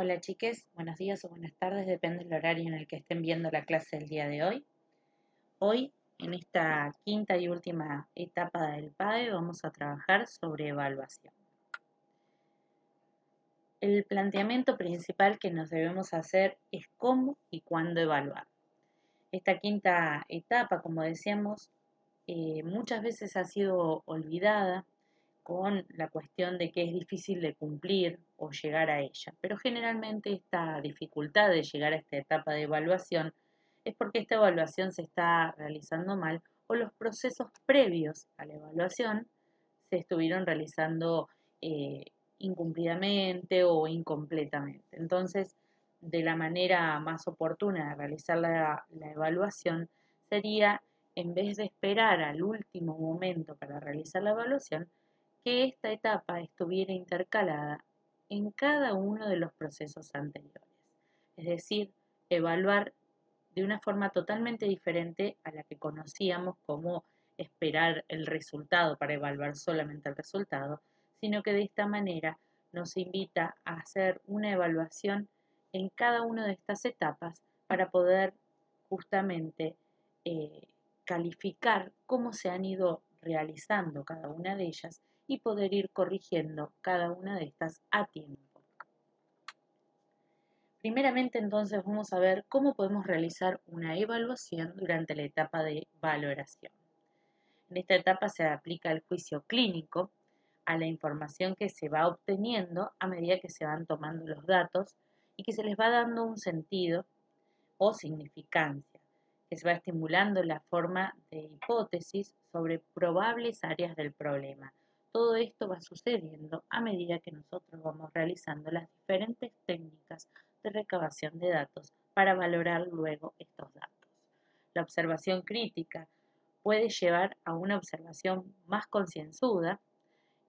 Hola chiques, buenos días o buenas tardes, depende del horario en el que estén viendo la clase del día de hoy. Hoy, en esta quinta y última etapa del PAE, vamos a trabajar sobre evaluación. El planteamiento principal que nos debemos hacer es cómo y cuándo evaluar. Esta quinta etapa, como decíamos, muchas veces ha sido olvidada con la cuestión de que es difícil de cumplir o llegar a ella. Pero generalmente esta dificultad de llegar a esta etapa de evaluación es porque esta evaluación se está realizando mal o los procesos previos a la evaluación se estuvieron realizando eh, incumplidamente o incompletamente. Entonces, de la manera más oportuna de realizar la evaluación sería, en vez de esperar al último momento para realizar la evaluación, que esta etapa estuviera intercalada en cada uno de los procesos anteriores. Es decir, evaluar de una forma totalmente diferente a la que conocíamos como esperar el resultado para evaluar solamente el resultado, sino que de esta manera nos invita a hacer una evaluación en cada una de estas etapas para poder justamente eh, calificar cómo se han ido realizando cada una de ellas y poder ir corrigiendo cada una de estas a tiempo. Primeramente, entonces, vamos a ver cómo podemos realizar una evaluación durante la etapa de valoración. En esta etapa se aplica el juicio clínico a la información que se va obteniendo a medida que se van tomando los datos y que se les va dando un sentido o significancia, que se va estimulando la forma de hipótesis sobre probables áreas del problema. Todo esto va sucediendo a medida que nosotros vamos realizando las diferentes técnicas de recabación de datos para valorar luego estos datos. La observación crítica puede llevar a una observación más concienzuda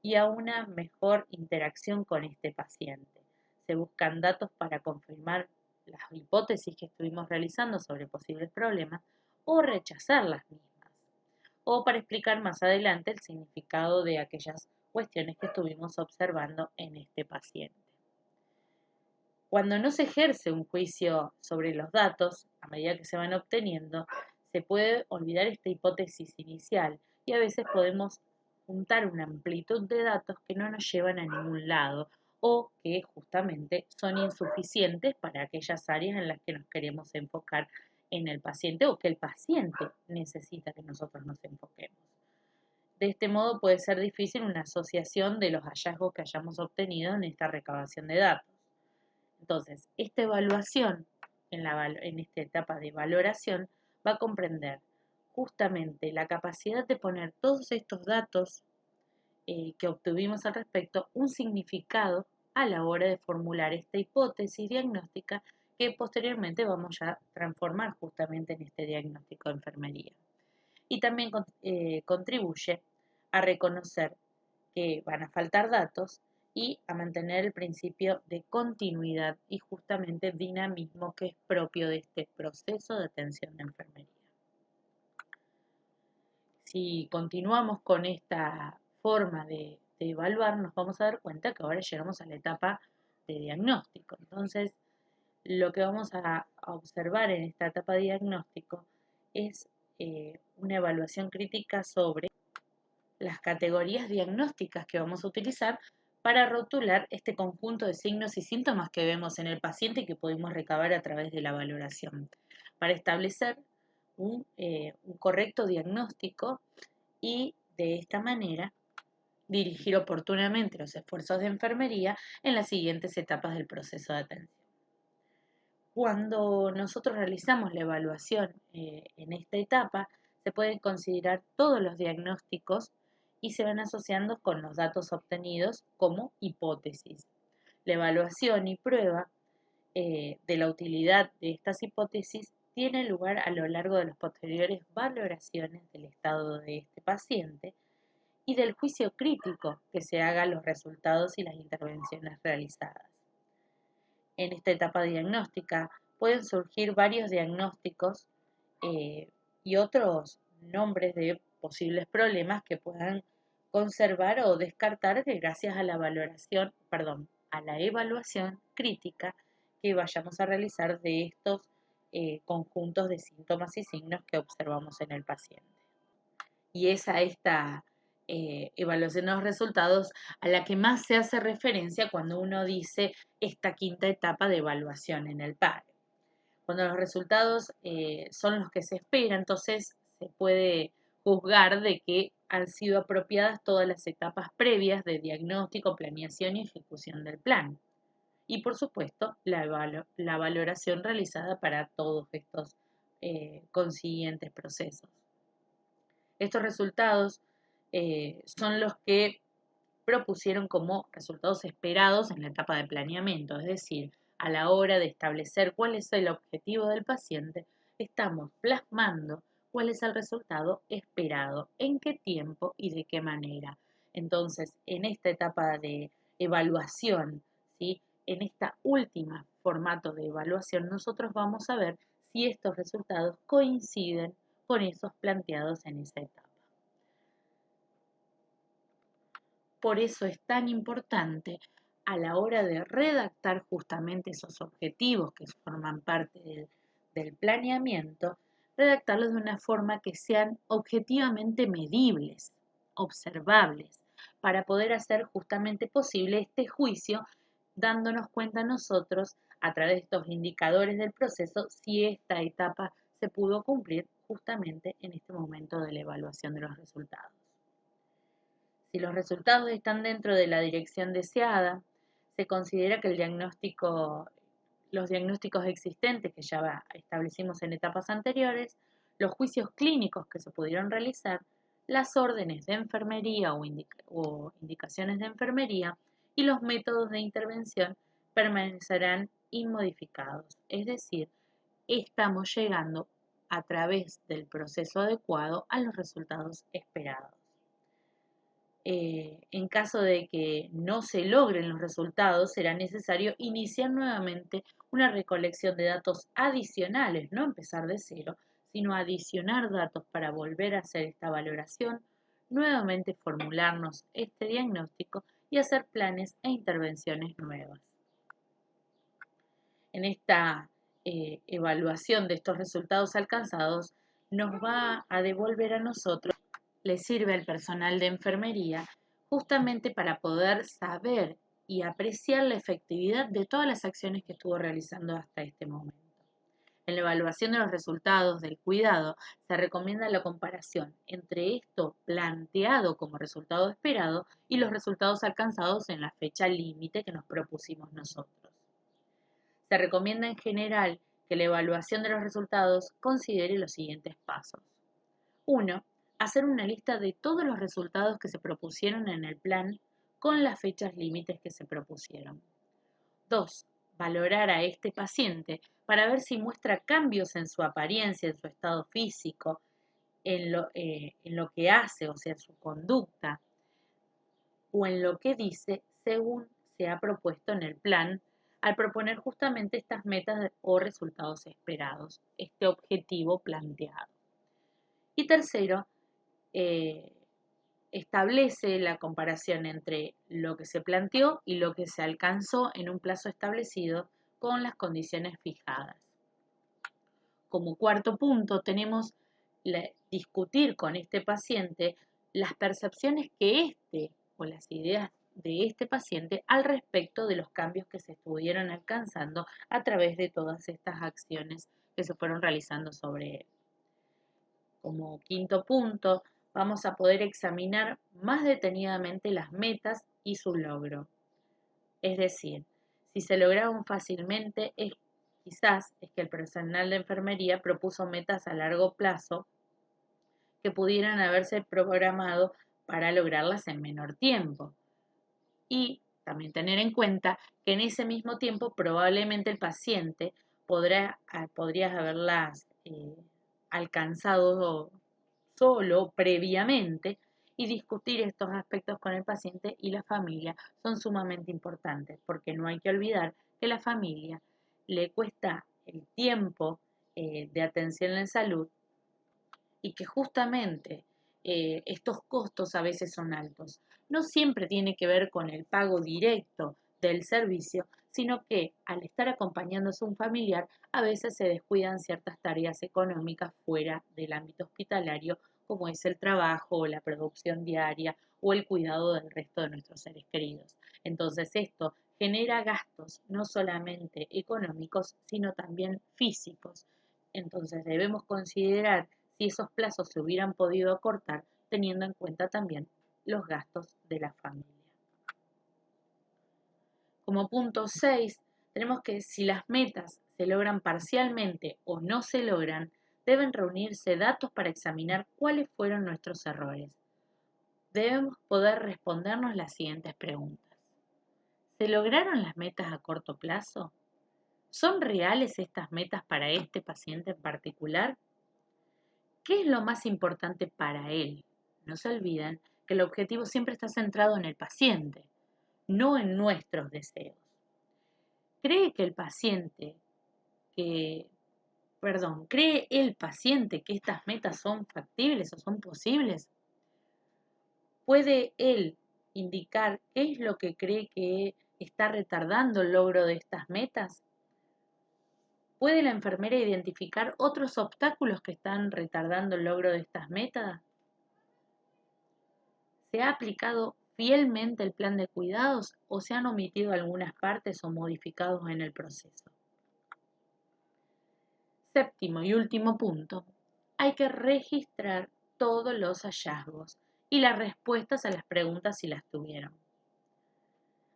y a una mejor interacción con este paciente. Se buscan datos para confirmar las hipótesis que estuvimos realizando sobre posibles problemas o rechazar las mismas, o para explicar más adelante el significado de aquellas cuestiones que estuvimos observando en este paciente. Cuando no se ejerce un juicio sobre los datos, a medida que se van obteniendo, se puede olvidar esta hipótesis inicial y a veces podemos juntar una amplitud de datos que no nos llevan a ningún lado o que justamente son insuficientes para aquellas áreas en las que nos queremos enfocar en el paciente o que el paciente necesita que nosotros nos enfoquemos. De este modo puede ser difícil una asociación de los hallazgos que hayamos obtenido en esta recabación de datos. Entonces, esta evaluación en esta etapa de valoración va a comprender justamente la capacidad de poner todos estos datos que obtuvimos al respecto un significado a la hora de formular esta hipótesis diagnóstica que posteriormente vamos a transformar justamente en este diagnóstico de enfermería. Y también contribuye a reconocer que van a faltar datos y a mantener el principio de continuidad y justamente dinamismo que es propio de este proceso de atención de enfermería. Si continuamos con esta forma de evaluar, nos vamos a dar cuenta que ahora llegamos a la etapa de diagnóstico. Entonces, lo que vamos a observar en esta etapa de diagnóstico es una evaluación crítica sobre las categorías diagnósticas que vamos a utilizar para rotular este conjunto de signos y síntomas que vemos en el paciente y que podemos recabar a través de la valoración, para establecer un correcto diagnóstico y de esta manera dirigir oportunamente los esfuerzos de enfermería en las siguientes etapas del proceso de atención. Cuando nosotros realizamos la evaluación en esta etapa, se pueden considerar todos los diagnósticos y se van asociando con los datos obtenidos como hipótesis. La evaluación y prueba de la utilidad de estas hipótesis tiene lugar a lo largo de las posteriores valoraciones del estado de este paciente y del juicio crítico que se haga a los resultados y las intervenciones realizadas. En esta etapa diagnóstica pueden surgir varios diagnósticos eh, y otros nombres de posibles problemas que puedan conservar o descartar gracias a la valoración, a la evaluación crítica que vayamos a realizar de estos conjuntos de síntomas y signos que observamos en el paciente. Y es a esta evaluación de los resultados a la que más se hace referencia cuando uno dice esta quinta etapa de evaluación en el PAE. Cuando los resultados son los que se espera, entonces se puede juzgar de que han sido apropiadas todas las etapas previas de diagnóstico, planeación y ejecución del plan. Y por supuesto, la valoración realizada para todos estos consiguientes procesos. Estos resultados son los que propusieron como resultados esperados en la etapa de planeamiento, es decir, a la hora de establecer cuál es el objetivo del paciente, estamos plasmando cuál es el resultado esperado, en qué tiempo y de qué manera. Entonces, en esta etapa de evaluación, ¿sí? En esta última formato de evaluación, nosotros vamos a ver si estos resultados coinciden con esos planteados en esa etapa. Por eso es tan importante a la hora de redactar justamente esos objetivos que forman parte del planeamiento, redactarlos de una forma que sean objetivamente medibles, observables, para poder hacer justamente posible este juicio, dándonos cuenta nosotros, a través de estos indicadores del proceso, si esta etapa se pudo cumplir justamente en este momento de la evaluación de los resultados. Si los resultados están dentro de la dirección deseada, se considera que los diagnósticos existentes que ya establecimos en etapas anteriores, los juicios clínicos que se pudieron realizar, las órdenes de enfermería o indicaciones de enfermería y los métodos de intervención permanecerán inmodificados. Es decir, estamos llegando a través del proceso adecuado a los resultados esperados. En caso de que no se logren los resultados, será necesario iniciar nuevamente una recolección de datos adicionales, no empezar de cero, sino adicionar datos para volver a hacer esta valoración, nuevamente formularnos este diagnóstico y hacer planes e intervenciones nuevas. En esta evaluación de estos resultados alcanzados, nos va a devolver a nosotros, le sirve al personal de enfermería justamente para poder saber y apreciar la efectividad de todas las acciones que estuvo realizando hasta este momento. En la evaluación de los resultados del cuidado se recomienda la comparación entre esto planteado como resultado esperado y los resultados alcanzados en la fecha límite que nos propusimos nosotros. Se recomienda en general que la evaluación de los resultados considere los siguientes pasos. 1. Hacer una lista de todos los resultados que se propusieron en el plan con las fechas límites que se propusieron. 2. Valorar a este paciente para ver si muestra cambios en su apariencia, en su estado físico, en lo que hace, o sea, su conducta, o en lo que dice según se ha propuesto en el plan al proponer justamente estas metas o resultados esperados, este objetivo planteado. Y tercero, establece la comparación entre lo que se planteó y lo que se alcanzó en un plazo establecido con las condiciones fijadas. Como cuarto punto, tenemos discutir con este paciente las percepciones que o las ideas de este paciente al respecto de los cambios que se estuvieron alcanzando a través de todas estas acciones que se fueron realizando sobre él. Como quinto punto, vamos a poder examinar más detenidamente las metas y su logro. Es decir, si se lograron fácilmente, quizás es que el personal de enfermería propuso metas a largo plazo que pudieran haberse programado para lograrlas en menor tiempo. Y también tener en cuenta que en ese mismo tiempo probablemente el paciente podría haberlas alcanzado solo previamente, y discutir estos aspectos con el paciente y la familia son sumamente importantes, porque no hay que olvidar que la familia le cuesta el tiempo de atención en salud y que justamente estos costos a veces son altos. No siempre tiene que ver con el pago directo del servicio, sino que al estar acompañándose un familiar, a veces se descuidan ciertas tareas económicas fuera del ámbito hospitalario, como es el trabajo o la producción diaria o el cuidado del resto de nuestros seres queridos. Entonces esto genera gastos no solamente económicos, sino también físicos. Entonces debemos considerar si esos plazos se hubieran podido acortar, teniendo en cuenta también los gastos de la familia. Como punto 6, tenemos que si las metas se logran parcialmente o no se logran, deben reunirse datos para examinar cuáles fueron nuestros errores. Debemos poder respondernos las siguientes preguntas. ¿Se lograron las metas a corto plazo? ¿Son reales estas metas para este paciente en particular? ¿Qué es lo más importante para él? No se olviden que el objetivo siempre está centrado en el paciente, no en nuestros deseos. ¿Cree que el paciente que, cree el paciente que estas metas son factibles o son posibles? ¿Puede él indicar qué es lo que cree que está retardando el logro de estas metas? ¿Puede la enfermera identificar otros obstáculos que están retardando el logro de estas metas? ¿Se ha aplicado fielmente el plan de cuidados o se han omitido algunas partes o modificados en el proceso? Séptimo y último punto. Hay que registrar todos los hallazgos y las respuestas a las preguntas si las tuvieron.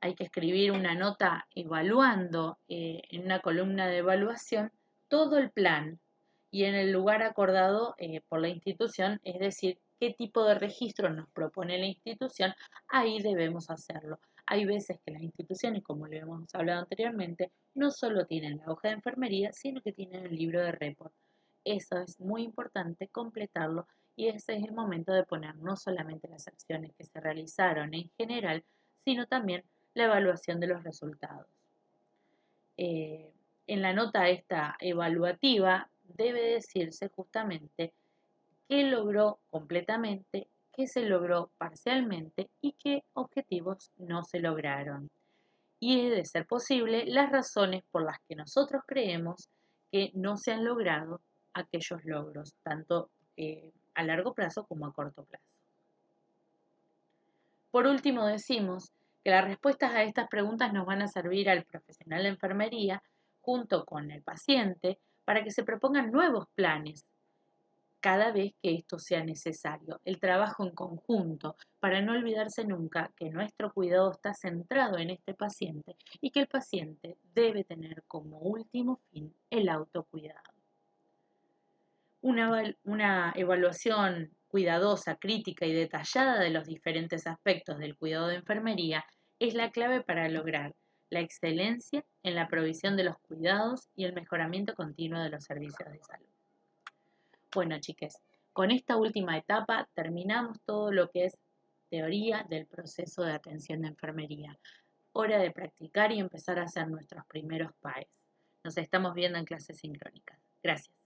Hay que escribir una nota evaluando en una columna de evaluación todo el plan y en el lugar acordado por la institución, es decir, qué tipo de registro nos propone la institución, ahí debemos hacerlo. Hay veces que las instituciones, como lo hemos hablado anteriormente, no solo tienen la hoja de enfermería, sino que tienen el libro de report. Eso es muy importante, completarlo, y ese es el momento de poner no solamente las acciones que se realizaron en general, sino también la evaluación de los resultados. En la nota esta evaluativa debe decirse justamente qué logró completamente, qué se logró parcialmente y qué objetivos no se lograron. Y de ser posible, las razones por las que nosotros creemos que no se han logrado aquellos logros, tanto a largo plazo como a corto plazo. Por último, decimos que las respuestas a estas preguntas nos van a servir al profesional de enfermería junto con el paciente para que se propongan nuevos planes cada vez que esto sea necesario. El trabajo en conjunto para no olvidarse nunca que nuestro cuidado está centrado en este paciente y que el paciente debe tener como último fin el autocuidado. Una evaluación cuidadosa, crítica y detallada de los diferentes aspectos del cuidado de enfermería es la clave para lograr la excelencia en la provisión de los cuidados y el mejoramiento continuo de los servicios de salud. Bueno, chiques, con esta última etapa terminamos todo lo que es teoría del proceso de atención de enfermería. Hora de practicar y empezar a hacer nuestros primeros PAEs. Nos estamos viendo en clases sincrónicas. Gracias.